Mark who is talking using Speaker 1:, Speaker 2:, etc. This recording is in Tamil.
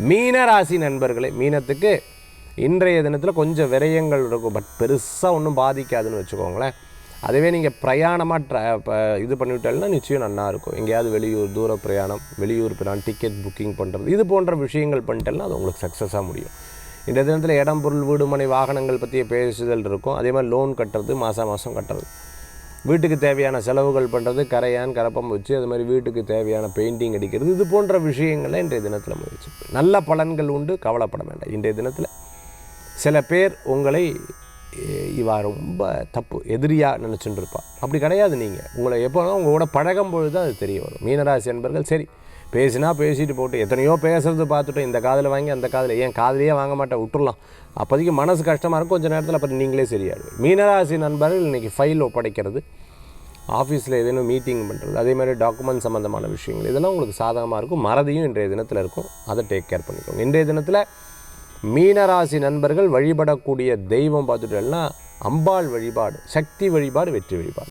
Speaker 1: மீனராசி நண்பர்களே, மீனத்துக்கு இன்றைய தினத்தில் கொஞ்சம் விரயங்கள் இருக்கும், பட் பெருசாக ஒன்றும் பாதிக்காதுன்னு வச்சுக்கோங்களேன். அதுவே நீங்கள் பிரயாணமாக இது பண்ணிவிட்டாலும் நிச்சயம் நல்லா இருக்கும். எங்கேயாவது வெளியூர் தூர பிரயாணம், வெளியூர் பிரயாணம், டிக்கெட் புக்கிங் பண்ணுறது, இது போன்ற விஷயங்கள் பண்ணிட்டேன்னா அது உங்களுக்கு சக்ஸஸாக முடியும். இந்த தினத்தில் இடம், பொருள், வீடு, மனை, வாகனங்கள் பற்றிய பேசுதல் இருக்கும். அதே மாதிரி லோன் கட்டுறது, மாதம் கட்டுறது, வீட்டுக்கு தேவையான செலவுகள் பண்ணுறது, கரையான் கரப்பம் வச்சு அது மாதிரி வீட்டுக்கு தேவையான பெயிண்டிங் அடிக்கிறது, இது போன்ற விஷயங்களை இன்றைய தினத்தில் முயற்சி நல்ல பலன்கள் உண்டு. கவலைப்பட வேண்டாம். இன்றைய தினத்தில் சில பேர் உங்களை இவா ரொம்ப தப்பு எதிரியாக நினச்சிட்டு இருப்பா. அப்படி கிடையாது. நீங்கள் உங்களை எப்போனா உங்களோட பழகும் பொழுது தான் அது தெரிய வரும். மீனராசி என்பர்கள் சரி பேசினா பேசிட்டு போட்டு, எத்தனையோ பேசுறது பார்த்துட்டோம், இந்த காதில் வாங்கி அந்த காதில் ஏன் காதிலேயே வாங்க மாட்டேன் விட்டுடலாம். அப்போதைக்கு மனசு கஷ்டமாக இருக்கும், கொஞ்சம் நேரத்தில் அப்புறம் நீங்களே சரியாயிடுது. மீனராசி நண்பர்கள் இன்றைக்கி ஃபைல் ஒப்படைக்கிறது, ஆஃபீஸில் ஏதேனும் மீட்டிங் பண்ணுறது, அதே மாதிரி டாக்குமெண்ட் சம்மந்தமான விஷயங்கள், இதெல்லாம் உங்களுக்கு சாதகமாக இருக்கும். மறதியும் இன்றைய தினத்தில் இருக்கும், அதை டேக் கேர் பண்ணிக்கோங்க. இன்றைய தினத்தில் மீனராசி நண்பர்கள் வழிபடக்கூடிய தெய்வம் பார்த்துட்டோம்னா அம்பாள் வழிபாடு, சக்தி வழிபாடு, வெற்றி வழிபாடு.